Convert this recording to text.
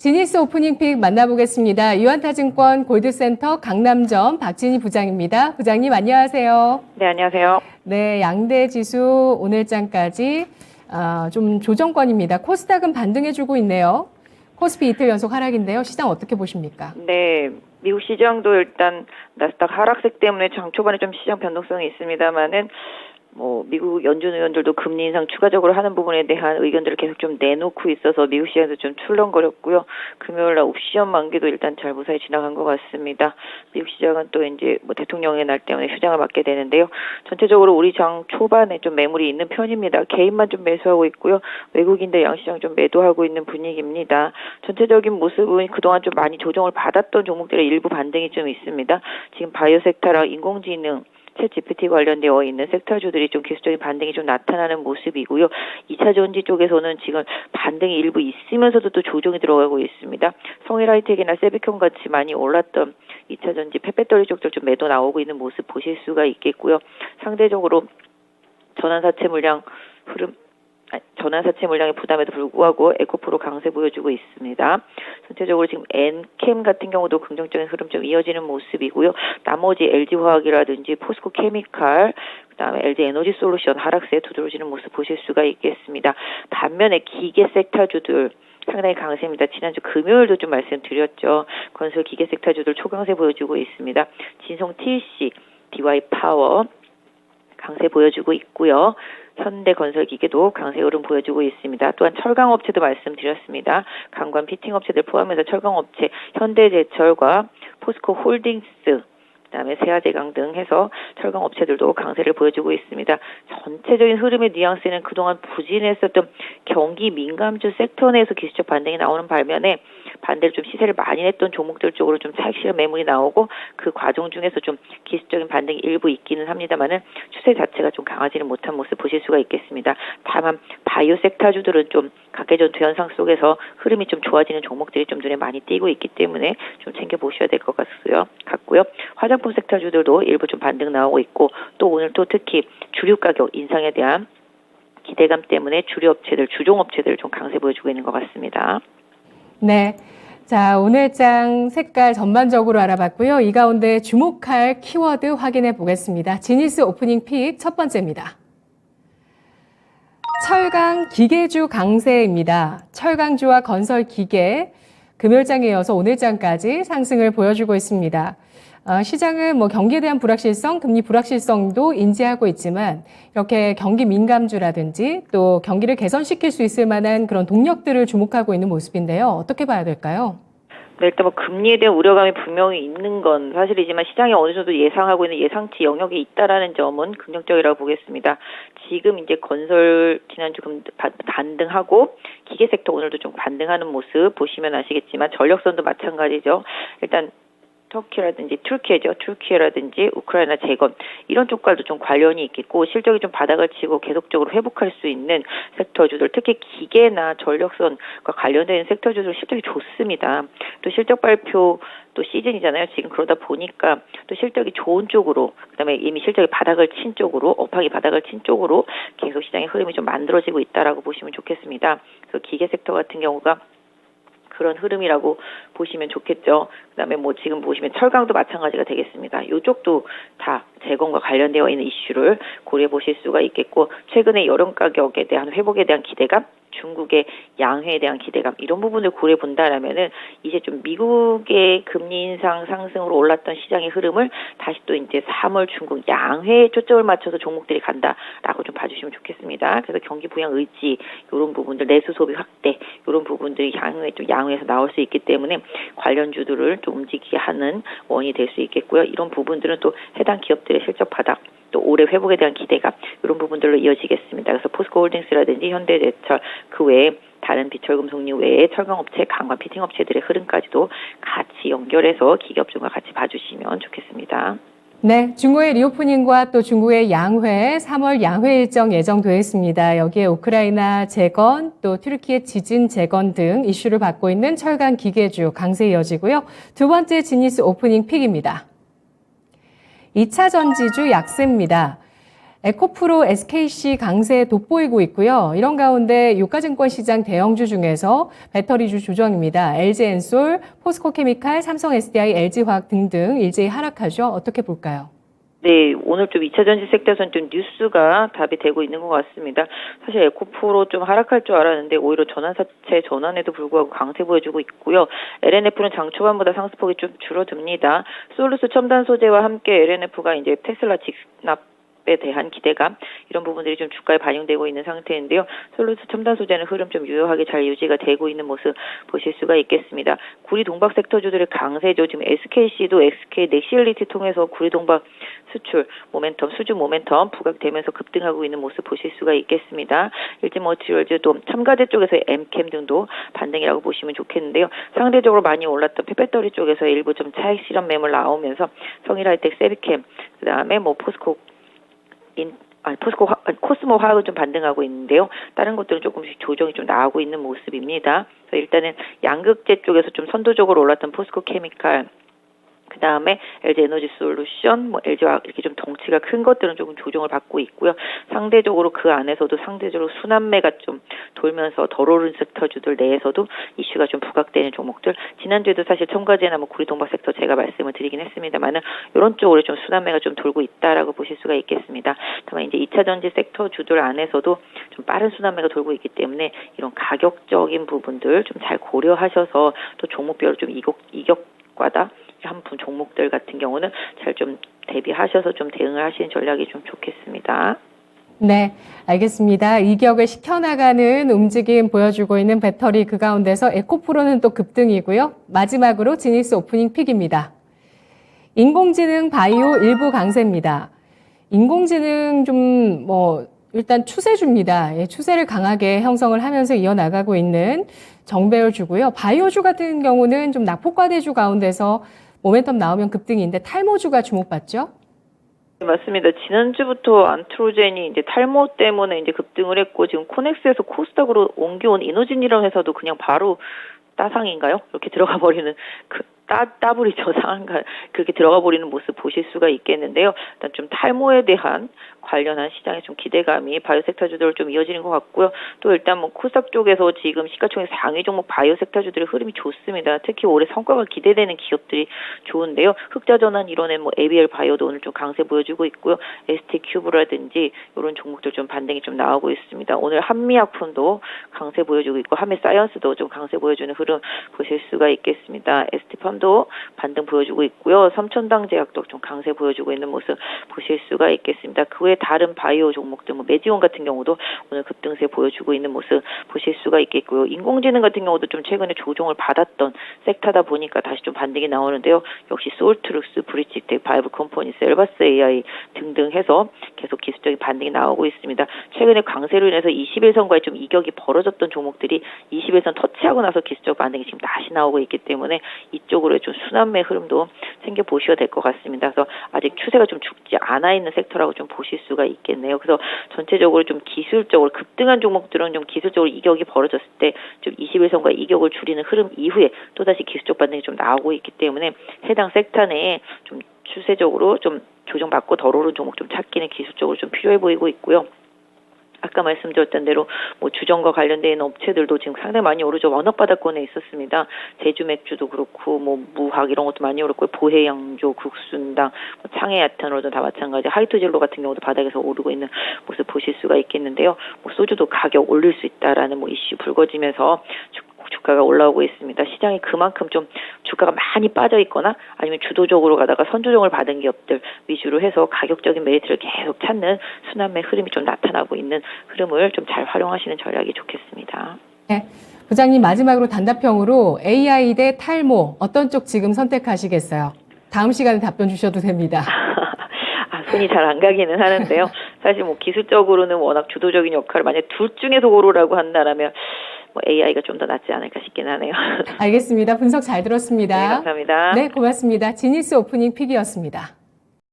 지니스 오프닝 픽 만나보겠습니다. 유한타증권 골드센터 강남점 박진희 부장입니다. 부장님 안녕하세요. 네, 안녕하세요. 네, 양대 지수 오늘장까지 좀 조정권입니다. 코스닥은 반등해주고 있네요. 코스피 이틀 연속 하락인데요. 시장 어떻게 보십니까? 네, 미국 시장도 일단 나스닥 하락세 때문에 장 초반에 좀 시장 변동성이 있습니다만은 미국 연준 의원들도 금리 인상 추가적으로 하는 부분에 대한 의견들을 계속 좀 내놓고 있어서 미국 시장에서 좀 출렁거렸고요. 금요일날 옵션 만기도 일단 잘 무사히 지나간 것 같습니다. 미국 시장은 또 이제 대통령의 날 때문에 휴장을 맞게 되는데요. 전체적으로 우리 장 초반에 좀 매물이 있는 편입니다. 개인만 좀 매수하고 있고요. 외국인들 양시장 좀 매도하고 있는 분위기입니다. 전체적인 모습은 그동안 좀 많이 조정을 받았던 종목들의 일부 반등이 좀 있습니다. 지금 바이오 섹터랑 인공지능 챗 GPT 관련되어 있는 섹터주들이 좀 기술적인 반등이 좀 나타나는 모습이고요. 2차 전지 쪽에서는 지금 반등이 일부 있으면서도 또 조정이 들어가고 있습니다. 성일하이텍이나 세비컴 같이 많이 올랐던 2차 전지 펫배터리 쪽들 좀 매도 나오고 있는 모습 보실 수가 있겠고요. 상대적으로 전환사채 물량의 부담에도 불구하고 에코프로 강세 보여주고 있습니다. 전체적으로 지금 엔캠 같은 경우도 긍정적인 흐름 좀 이어지는 모습이고요. 나머지 LG화학이라든지 포스코케미칼, 그다음에 LG에너지솔루션 하락세에 두드러지는 모습 보실 수가 있겠습니다. 반면에 기계 섹터주들 상당히 강세입니다. 지난주 금요일도 좀 말씀드렸죠. 건설 기계 섹터주들 초강세 보여주고 있습니다. 진성 TC, DY파워 강세 보여주고 있고요. 현대건설기계도 강세 흐름 보여주고 있습니다. 또한 철강업체도 말씀드렸습니다. 강관 피팅업체들 포함해서 철강업체 현대제철과 포스코홀딩스, 그다음에 세아제강 등 해서 철강업체들도 강세를 보여주고 있습니다. 전체적인 흐름의 뉘앙스는 그동안 부진했었던 경기 민감주 섹터 내에서 기술적 반등이 나오는 반면에 반대로 좀 시세를 많이 냈던 종목들 쪽으로 좀 차익 실현 매물이 나오고 그 과정 중에서 좀 기술적인 반등이 일부 있기는 합니다만은 추세 자체가 좀 강하지는 못한 모습 보실 수가 있겠습니다. 다만 바이오 섹터주들은 좀 각계전투 현상 속에서 흐름이 좀 좋아지는 종목들이 좀 눈에 많이 띄고 있기 때문에 좀 챙겨 보셔야 될 것 같고요. 화장품 섹터주들도 일부 좀 반등 나오고 있고 또 오늘 또 특히 주류 가격 인상에 대한 기대감 때문에 주종업체들 좀 강세 보여주고 있는 것 같습니다. 네. 자, 오늘장 색깔 전반적으로 알아봤고요. 이 가운데 주목할 키워드 확인해 보겠습니다. 지니스 오프닝 픽 첫 번째입니다. 철강 기계주 강세입니다. 철강주와 건설 기계 금요일장에 이어서 오늘장까지 상승을 보여주고 있습니다. 시장은 경기에 대한 불확실성, 금리 불확실성도 인지하고 있지만 이렇게 경기 민감주라든지 또 경기를 개선시킬 수 있을 만한 그런 동력들을 주목하고 있는 모습인데요. 어떻게 봐야 될까요? 네, 일단 금리에 대한 우려감이 분명히 있는 건 사실이지만 시장이 어느 정도 예상하고 있는 예상치 영역에 있다라는 점은 긍정적이라고 보겠습니다. 지금 이제 건설 지난주 반등하고 기계 섹터 오늘도 좀 반등하는 모습 보시면 아시겠지만 전력선도 마찬가지죠. 일단 터키라든지 튀르키예라든지 우크라이나 재건 이런 쪽과도 좀 관련이 있겠고 실적이 좀 바닥을 치고 계속적으로 회복할 수 있는 섹터주들 특히 기계나 전력선과 관련된 sek터주들 실적이 좋습니다. 또 실적 발표 또 시즌이잖아요. 지금 그러다 보니까 또 실적이 좋은 쪽으로 그다음에 이미 실적이 바닥을 친 쪽으로 업황이 바닥을 친 쪽으로 계속 시장의 흐름이 좀 만들어지고 있다라고 보시면 좋겠습니다. 그래서 기계 섹터 같은 경우가 그런 흐름이라고 보시면 좋겠죠. 그다음에 지금 보시면 철강도 마찬가지가 되겠습니다. 이쪽도 다 재건과 관련되어 있는 이슈를 고려해 보실 수가 있겠고 최근에 여름 가격에 대한 회복에 대한 기대감, 중국의 양회에 대한 기대감 이런 부분을 고려해 본다라면은 이제 좀 미국의 금리 인상 상승으로 올랐던 시장의 흐름을 다시 또 이제 3월 중국 양회에 초점을 맞춰서 종목들이 간다라고 좀 봐주시면 좋겠습니다. 그래서 경기 부양 의지 이런 부분들 내수 소비 확대 이런 부분들이 양회에서 나올 수 있기 때문에 관련주들을 좀 움직이게 하는 원인이 될 수 있겠고요. 이런 부분들은 또 해당 기업들의 실적 바닥 또 올해 회복에 대한 기대감 이런 부분들로 이어지겠습니다. 그래서 포스코홀딩스라든지 현대제철 그 외에 다른 비철금속류 외에 철강업체, 강관 피팅업체들의 흐름까지도 같이 연결해서 기업중과 같이 봐주시면 좋겠습니다. 네, 중국의 리오프닝과 또 중국의 양회, 3월 양회 일정 예정되어 있습니다. 여기에 우크라이나 재건, 또 튀르키예 지진 재건 등 이슈를 받고 있는 철강 기계주 강세 이어지고요. 두 번째 지니스 오프닝 픽입니다. 2차 전지주 약세입니다. 에코프로 SKC 강세 돋보이고 있고요. 이런 가운데 유가증권 시장 대형주 중에서 배터리주 조정입니다. LG엔솔, 포스코케미칼, 삼성 SDI, LG화학 등등 일제히 하락하죠. 어떻게 볼까요? 네, 오늘 좀 2차 전지 섹터에서는 좀 뉴스가 답이 되고 있는 것 같습니다. 사실 에코프로 좀 하락할 줄 알았는데 오히려 전환사채 전환에도 불구하고 강세 보여주고 있고요. LNF는 장 초반보다 상승폭이 좀 줄어듭니다. 솔루스 첨단 소재와 함께 LNF가 이제 테슬라 직납에 대한 기대감 이런 부분들이 좀 주가에 반영되고 있는 상태인데요. 솔루스 첨단 소재는 흐름 좀 유효하게 잘 유지가 되고 있는 모습 보실 수가 있겠습니다. 구리 동박 섹터주들의 강세죠. 지금 SKC도 SK 넥실리티 통해서 구리 동박 수출 모멘텀, 수주 모멘텀 부각되면서 급등하고 있는 모습 보실 수가 있겠습니다. 일진머티리얼즈도 첨가제 쪽에서 엠캠 등도 반등이라고 보시면 좋겠는데요. 상대적으로 많이 올랐던 폐배터리 쪽에서 일부 좀 차익 실현 매물 나오면서 성일하이텍, 세비캠, 그다음에 뭐 코스모 화학은 좀 반등하고 있는데요. 다른 것들은 조금씩 조정이 좀 나오고 있는 모습입니다. 그래서 일단은 양극재 쪽에서 좀 선도적으로 올랐던 포스코 케미칼, 그 다음에 LG 에너지 솔루션, LG화학 이렇게 좀 덩치가 큰 것들은 조금 조정을 받고 있고요. 상대적으로 그 안에서도 상대적으로 순환매가 좀 돌면서 덜 오른 섹터주들 내에서도 이슈가 좀 부각되는 종목들. 지난주에도 사실 첨가제나 구리동박 섹터 제가 말씀을 드리긴 했습니다만은 이런 쪽으로 좀 순환매가 좀 돌고 있다라고 보실 수가 있겠습니다. 다만 이제 2차 전지 섹터주들 안에서도 좀 빠른 순환매가 돌고 있기 때문에 이런 가격적인 부분들 좀 잘 고려하셔서 또 종목별로 좀 이격과다 한 종목들 같은 경우는 잘 좀 대비하셔서 좀 대응을 하시는 전략이 좀 좋겠습니다. 네, 알겠습니다. 이격을 시켜나가는 움직임 보여주고 있는 배터리 그 가운데서 에코프로는 또 급등이고요. 마지막으로 지니스 오프닝 픽입니다. 인공지능 바이오 일부 강세입니다. 인공지능 좀 일단 추세주입니다. 예, 추세를 강하게 형성을 하면서 이어나가고 있는 정배열주고요. 바이오주 같은 경우는 좀 낙폭과대주 가운데서 모멘텀 나오면 급등인데 탈모주가 주목받죠? 네, 맞습니다. 지난주부터 안트로젠이 이제 탈모 때문에 이제 급등을 했고 지금 코넥스에서 코스닥으로 옮겨온 이노진이라는 회사도 그냥 바로 따상인가요? 이렇게 들어가 버리는 따블이죠. 상한가 그렇게 들어가 버리는 모습 보실 수가 있겠는데요. 일단 좀 탈모에 대한 관련한 시장의 좀 기대감이 바이오 섹터주들 좀 이어지는 것 같고요. 또 일단 코스닥 쪽에서 지금 시가총액 상위 종목 바이오 섹터주들의 흐름이 좋습니다. 특히 올해 성과가 기대되는 기업들이 좋은데요. 흑자 전환 이론의 ABL 바이오도 오늘 좀 강세 보여주고 있고요. ST 큐브라든지 이런 종목들 좀 반등이 좀 나오고 있습니다. 오늘 한미약품도 강세 보여주고 있고 한미 사이언스도 좀 강세 보여주는 흐름 보실 수가 있겠습니다. ST팜도 반등 보여주고 있고요. 삼천당제약도 좀 강세 보여주고 있는 모습 보실 수가 있겠습니다. 그 외에 다른 바이오 종목들 메디온 같은 경우도 오늘 급등세 보여주고 있는 모습 보실 수가 있겠고요. 인공지능 같은 경우도 좀 최근에 조정을 받았던 섹터다 보니까 다시 좀 반등이 나오는데요. 역시 솔트룩스, 브릿지텍, 바이브 컴퍼니스, 엘바스 AI 등등 해서 계속 기술적인 반등이 나오고 있습니다. 최근에 강세로 인해서 21선과의 좀 이격이 벌어졌던 종목들이 21선 터치하고 나서 기술적 반등이 지금 다시 나오고 있기 때문에 이쪽으로 좀 순환매 흐름도 챙겨보셔야 될 것 같습니다. 그래서 아직 추세가 좀 죽지 않아 있는 섹터라고 좀 보실 수가 있겠네요. 그래서 전체적으로 좀 기술적으로 급등한 종목들은 좀 기술적으로 이격이 벌어졌을 때 좀 21선과 이격을 줄이는 흐름 이후에 또다시 기술적 반등이 좀 나오고 있기 때문에 해당 섹터 내에 좀 추세적으로 좀 조정받고 덜 오른 종목 좀 찾기는 기술적으로 좀 필요해 보이고 있고요. 아까 말씀드렸던 대로 주정과 관련된 있는 업체들도 지금 상당히 많이 오르죠. 원업바닥권에 있었습니다. 제주맥주도 그렇고 무학 이런 것도 많이 오르고 보혜양조, 국순당, 창해야탄으로도 다 마찬가지. 하이토젤로 같은 경우도 바닥에서 오르고 있는 모습 보실 수가 있겠는데요. 소주도 가격 올릴 수 있다라는 이슈 불거지면서 주가가 올라오고 있습니다. 시장이 그만큼 좀 주가가 많이 빠져 있거나 아니면 주도적으로 가다가 선조정을 받은 기업들 위주로 해서 가격적인 메리트를 계속 찾는 순환매 흐름이 좀 나타나고 있는 흐름을 좀 잘 활용하시는 전략이 좋겠습니다. 네. 부장님 마지막으로 단답형으로 AI 대 탈모 어떤 쪽 지금 선택하시겠어요? 다음 시간에 답변 주셔도 됩니다. 손이 잘 안 가기는 하는데요. 사실 기술적으로는 워낙 주도적인 역할을 만약 둘 중에서 고르라고 한다라면 AI가 좀 더 낫지 않을까 싶긴 하네요. 알겠습니다. 분석 잘 들었습니다. 네, 감사합니다. 네, 고맙습니다. 지니스 오프닝 픽이었습니다.